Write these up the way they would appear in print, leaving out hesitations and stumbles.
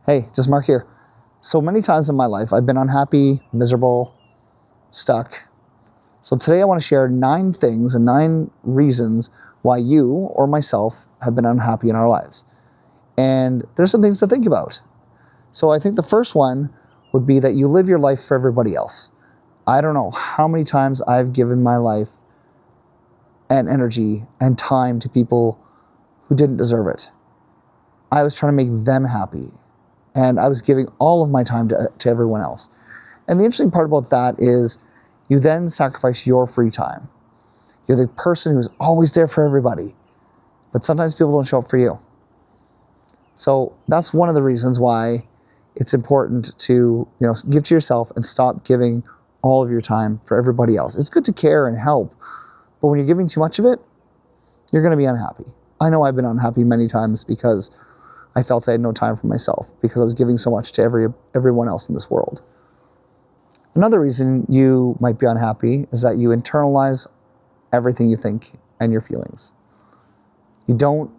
Hey, just Mark here. So many times in my life, I've been unhappy, miserable, stuck. So today I want to share 9 things and 9 reasons why you or myself have been unhappy in our lives. And there's some things to think about. So I think the first one would be that you live your life for everybody else. I don't know how many times I've given my life and energy and time to people who didn't deserve it. I was trying to make them happy. And I was giving all of my time to everyone else. And the interesting part about that is you then sacrifice your free time. You're the person who's always there for everybody. But sometimes people don't show up for you. So that's one of the reasons why it's important to give to yourself and stop giving all of your time for everybody else. It's good to care and help. But when you're giving too much of it, you're going to be unhappy. I know I've been unhappy many times because I felt I had no time for myself because I was giving so much to everyone else in this world. Another reason you might be unhappy is that you internalize everything you think and your feelings. You don't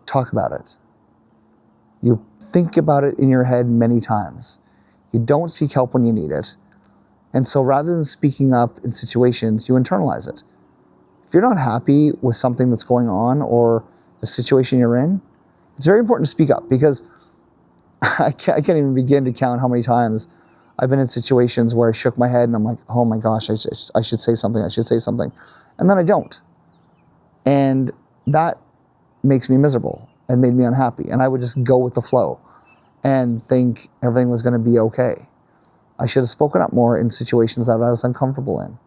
talk about it. You think about it in your head many times. You don't seek help when you need it. And so rather than speaking up in situations, you internalize it. If you're not happy with something that's going on or the situation you're in, it's very important to speak up because I can't even begin to count how many times I've been in situations where I shook my head and I'm like, oh my gosh, I should say something, And then I don't. And that makes me miserable and made me unhappy. And I would just go with the flow and think everything was going to be okay. I should have spoken up more in situations that I was uncomfortable in.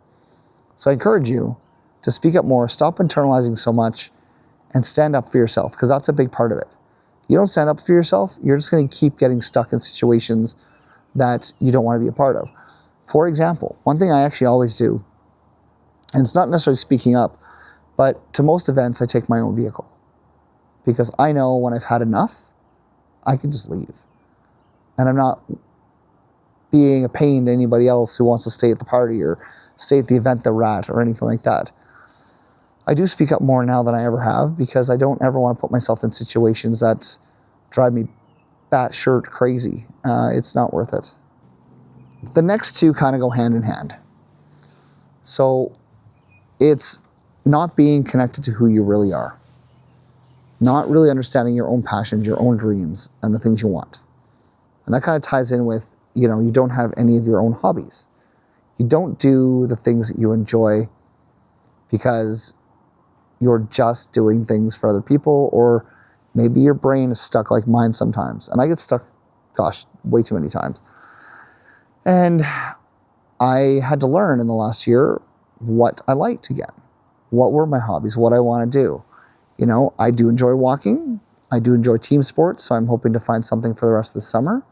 So I encourage you to speak up more, stop internalizing so much, and stand up for yourself, because that's a big part of it. You don't stand up for yourself, you're just going to keep getting stuck in situations that you don't want to be a part of. For example, one thing I actually always do, and it's not necessarily speaking up, but to most events, I take my own vehicle. Because I know when I've had enough, I can just leave. And I'm not being a pain to anybody else who wants to stay at the party or stay at the event they're at or anything like that. I do speak up more now than I ever have because I don't ever want to put myself in situations that drive me batshit crazy. It's not worth it. The next 2 kind of go hand in hand. So it's not being connected to who you really are. Not really understanding your own passions, your own dreams, and the things you want. And that kind of ties in with, you don't have any of your own hobbies. You don't do the things that you enjoy because you're just doing things for other people, or maybe your brain is stuck like mine sometimes. And I get stuck, way too many times. And I had to learn in the last year what I liked again. What were my hobbies? What I want to do. I do enjoy walking. I do enjoy team sports, so I'm hoping to find something for the rest of the summer.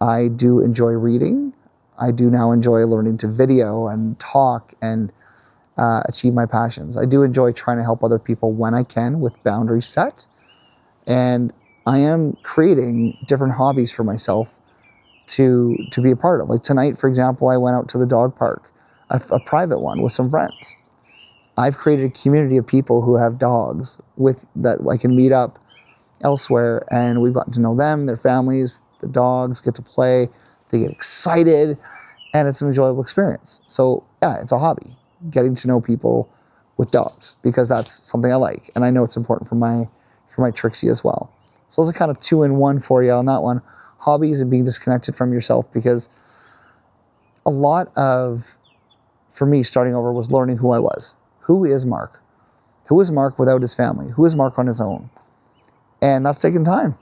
I do enjoy reading. I do now enjoy learning to video and talk and achieve my passions. I do enjoy trying to help other people when I can with boundaries set. And I am creating different hobbies for myself to be a part of. Like tonight, for example, I went out to the dog park, a private one with some friends. I've created a community of people who have dogs that I can meet up elsewhere, and we've gotten to know them, their families, the dogs get to play, they get excited, and it's an enjoyable experience. So yeah, it's a hobby, getting to know people with dogs, because that's something I like, and I know it's important for my Trixie as well. So those are kind of 2 in 1 for you on that one. Hobbies and being disconnected from yourself, because a lot of, for me, starting over was learning who I was. Who is Mark? Who is Mark without his family? Who is Mark on his own? And that's taken time.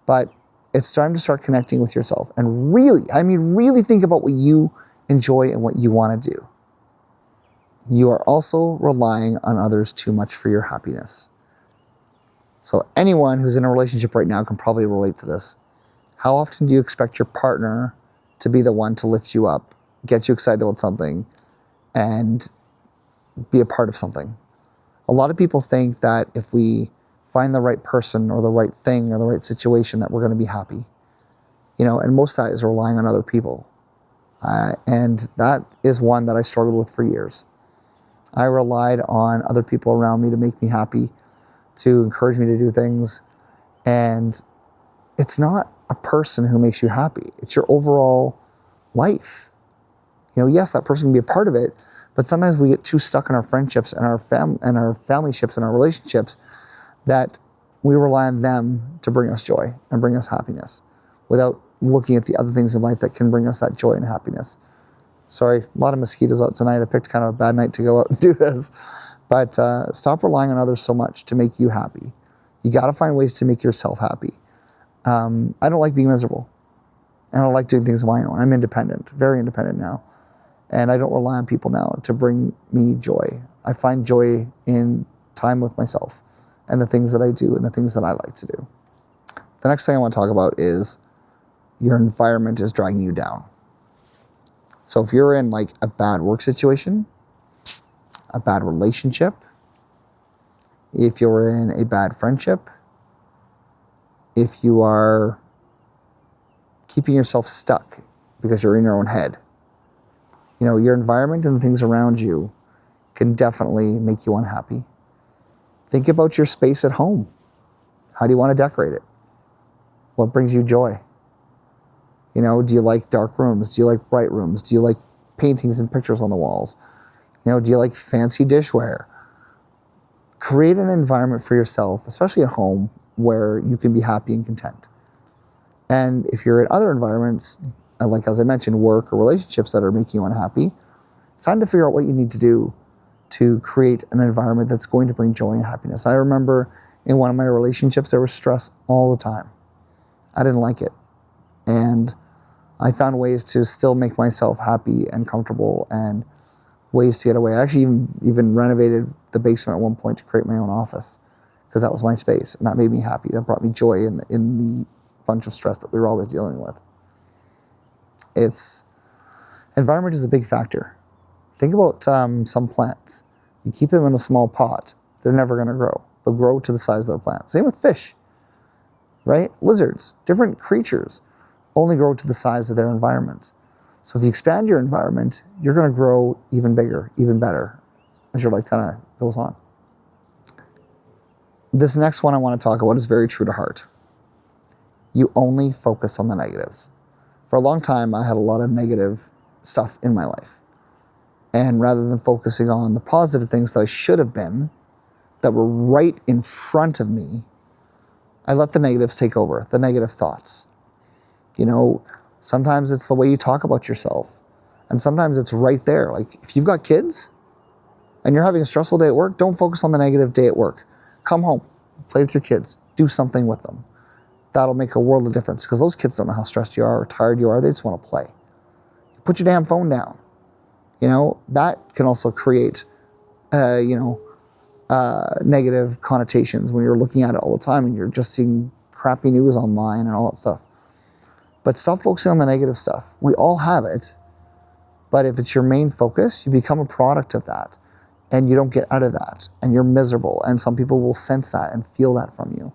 But it's time to start connecting with yourself and really think about what you enjoy and what you want to do. You are also relying on others too much for your happiness. So anyone who's in a relationship right now can probably relate to this. How often do you expect your partner to be the one to lift you up, get you excited about something, and be a part of something? A lot of people think that if we find the right person or the right thing or the right situation that we're going to be happy. And most of that is relying on other people. And that is one that I struggled with for years. I relied on other people around me to make me happy, to encourage me to do things. And it's not a person who makes you happy. It's your overall life. Yes, that person can be a part of it, but sometimes we get too stuck in our friendships and our family ships and our relationships that we rely on them to bring us joy and bring us happiness without looking at the other things in life that can bring us that joy and happiness. Sorry, a lot of mosquitoes out tonight. I picked kind of a bad night to go out and do this. But stop relying on others so much to make you happy. You got to find ways to make yourself happy. I don't like being miserable. And I don't like doing things on my own. I'm independent, very independent now. And I don't rely on people now to bring me joy. I find joy in time with myself and the things that I do and the things that I like to do. The next thing I want to talk about is your environment is dragging you down. So if you're in like a bad work situation, a bad relationship, if you're in a bad friendship, if you are keeping yourself stuck because you're in your own head, your environment and the things around you can definitely make you unhappy. Think about your space at home. How do you want to decorate it? What brings you joy? Do you like dark rooms? Do you like bright rooms? Do you like paintings and pictures on the walls? Do you like fancy dishware? Create an environment for yourself, especially at home, where you can be happy and content. And if you're in other environments, like as I mentioned, work or relationships that are making you unhappy, it's time to figure out what you need to do to create an environment that's going to bring joy and happiness. I remember in one of my relationships, there was stress all the time. I didn't like it. And I found ways to still make myself happy and comfortable and ways to get away. I actually even renovated the basement at one point to create my own office because that was my space and that made me happy. That brought me joy in the bunch of stress that we were always dealing with. Environment is a big factor. Think about some plants. You keep them in a small pot, they're never going to grow. They'll grow to the size of their plant. Same with fish, right? Lizards, different creatures only grow to the size of their environment. So if you expand your environment, you're going to grow even bigger, even better as your life kind of goes on. This next one I want to talk about is very true to heart. You only focus on the negatives. For a long time, I had a lot of negative stuff in my life. And rather than focusing on the positive things that I should have been, that were right in front of me, I let the negatives take over, the negative thoughts. Sometimes it's the way you talk about yourself. And sometimes it's right there. Like if you've got kids and you're having a stressful day at work, don't focus on the negative day at work. Come home, play with your kids, do something with them. That'll make a world of difference because those kids don't know how stressed you are or tired you are. They just want to play. Put your damn phone down. That can also create, negative connotations when you're looking at it all the time and you're just seeing crappy news online and all that stuff. But stop focusing on the negative stuff. We all have it, but if it's your main focus, you become a product of that and you don't get out of that and you're miserable and some people will sense that and feel that from you.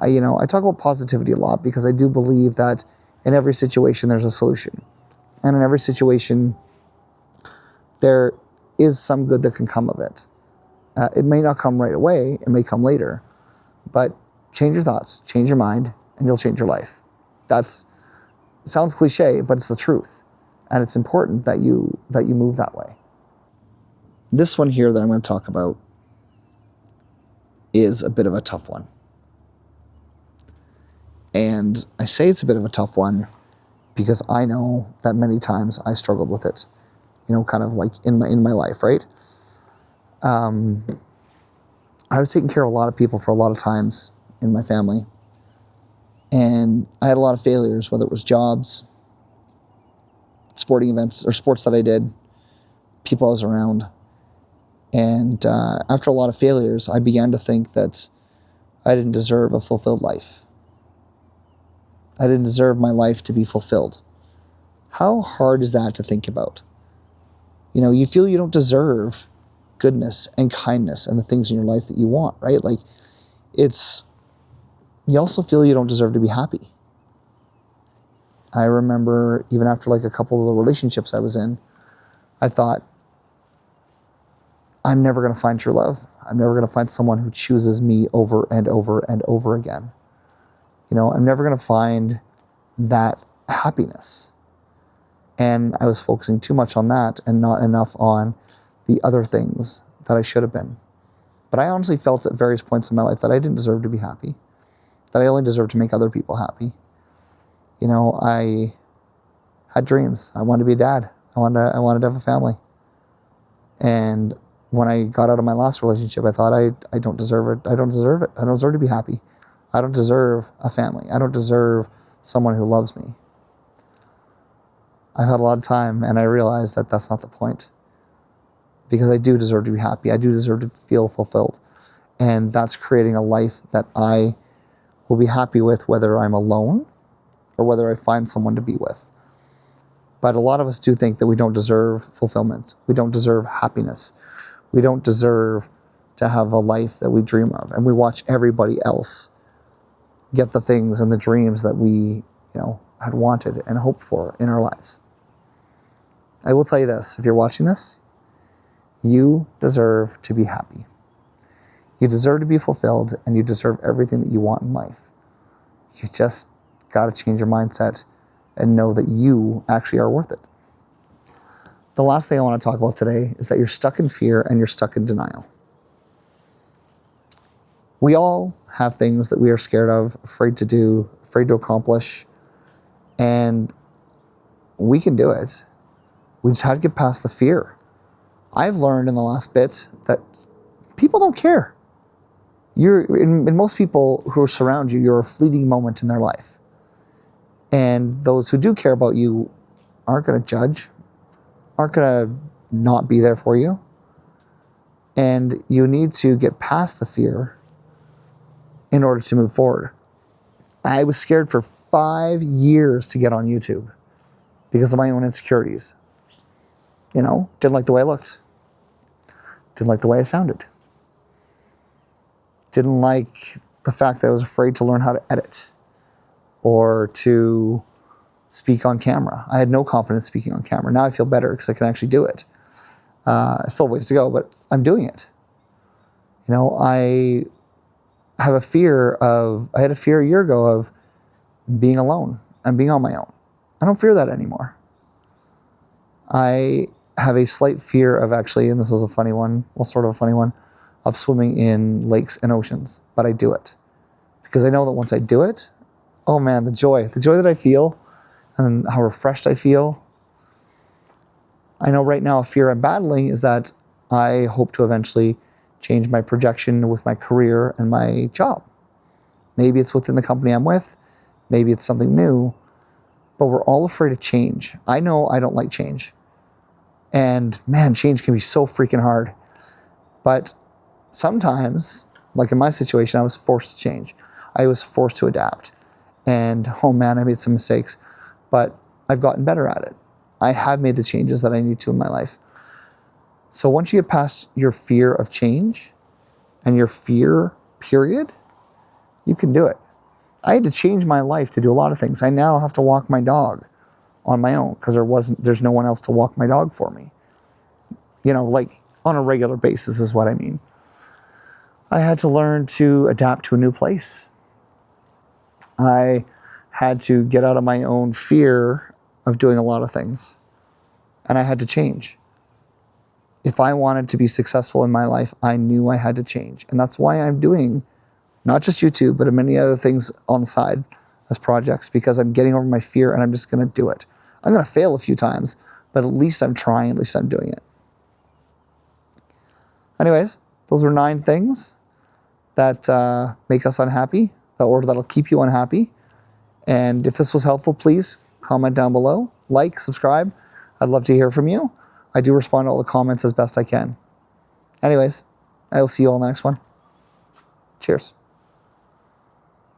I talk about positivity a lot because I do believe that in every situation there's a solution. And in every situation, there is some good that can come of it. It may not come right away, it may come later, but change your thoughts, change your mind, and you'll change your life. It sounds cliche, but it's the truth. And it's important that you move that way. This one here that I'm going to talk about is a bit of a tough one. And I say it's a bit of a tough one because I know that many times I struggled with it, kind of like in my life, right? I was taking care of a lot of people for a lot of times in my family. And I had a lot of failures, whether it was jobs, sporting events, or sports that I did, people I was around. And after a lot of failures, I began to think that I didn't deserve a fulfilled life. I didn't deserve my life to be fulfilled. How hard is that to think about? You feel you don't deserve goodness and kindness and the things in your life that you want, right? You also feel you don't deserve to be happy. I remember even after a couple of the relationships I was in, I thought, I'm never going to find true love. I'm never going to find someone who chooses me over and over and over again. I'm never going to find that happiness. And I was focusing too much on that and not enough on the other things that I should have been. But I honestly felt at various points in my life that I didn't deserve to be happy, that I only deserved to make other people happy. I had dreams. I wanted to be a dad. I wanted to have a family. And when I got out of my last relationship, I thought I don't deserve it. I don't deserve it. I don't deserve to be happy. I don't deserve a family. I don't deserve someone who loves me. I've had a lot of time, and I realized that that's not the point. Because I do deserve to be happy. I do deserve to feel fulfilled. And that's creating a life that I will be happy with, whether I'm alone or whether I find someone to be with. But a lot of us do think that we don't deserve fulfillment. We don't deserve happiness. We don't deserve to have a life that we dream of. And we watch everybody else get the things and the dreams that we, had wanted and hoped for in our lives. I will tell you this, if you're watching this, you deserve to be happy. You deserve to be fulfilled, and you deserve everything that you want in life. You just got to change your mindset and know that you actually are worth it. The last thing I want to talk about today is that you're stuck in fear and you're stuck in denial. We all have things that we are scared of, afraid to do, afraid to accomplish, and we can do it. We just have to get past the fear. I've learned in the last bit that people don't care. In most people who surround you, you're a fleeting moment in their life. And those who do care about you aren't going to judge, aren't going to not be there for you. And you need to get past the fear in order to move forward. I was scared for 5 years to get on YouTube because of my own insecurities. Didn't like the way I looked. Didn't like the way I sounded. Didn't like the fact that I was afraid to learn how to edit or to speak on camera. I had no confidence speaking on camera. Now I feel better because I can actually do it. I still have ways to go, but I'm doing it. I had a fear a year ago of being alone and being on my own. I don't fear that anymore. I have a slight fear of actually, and this is a funny one, sort of a funny one, of swimming in lakes and oceans, but I do it. Because I know that once I do it, oh man, the joy that I feel and how refreshed I feel. I know right now a fear I'm battling is that I hope to eventually change my projection with my career and my job. Maybe it's within the company I'm with, maybe it's something new, but we're all afraid of change. I know I don't like change. And man, change can be so freaking hard. But sometimes, like in my situation, I was forced to change. I was forced to adapt. And oh man, I made some mistakes, but I've gotten better at it. I have made the changes that I need to in my life. So once you get past your fear of change and your fear period, you can do it. I had to change my life to do a lot of things. I now have to walk my dog on my own because there's no one else to walk my dog for me. Like on a regular basis is what I mean. I had to learn to adapt to a new place. I had to get out of my own fear of doing a lot of things. And I had to change. If I wanted to be successful in my life, I knew I had to change. And that's why I'm doing not just YouTube, but many other things on the side as projects, because I'm getting over my fear and I'm just going to do it. I'm going to fail a few times, but at least I'm trying, at least I'm doing it. Anyways, those were 9 things that make us unhappy, or that'll keep you unhappy. And if this was helpful, please comment down below, like, subscribe. I'd love to hear from you. I do respond to all the comments as best I can. Anyways, I will see you all in the next one. Cheers.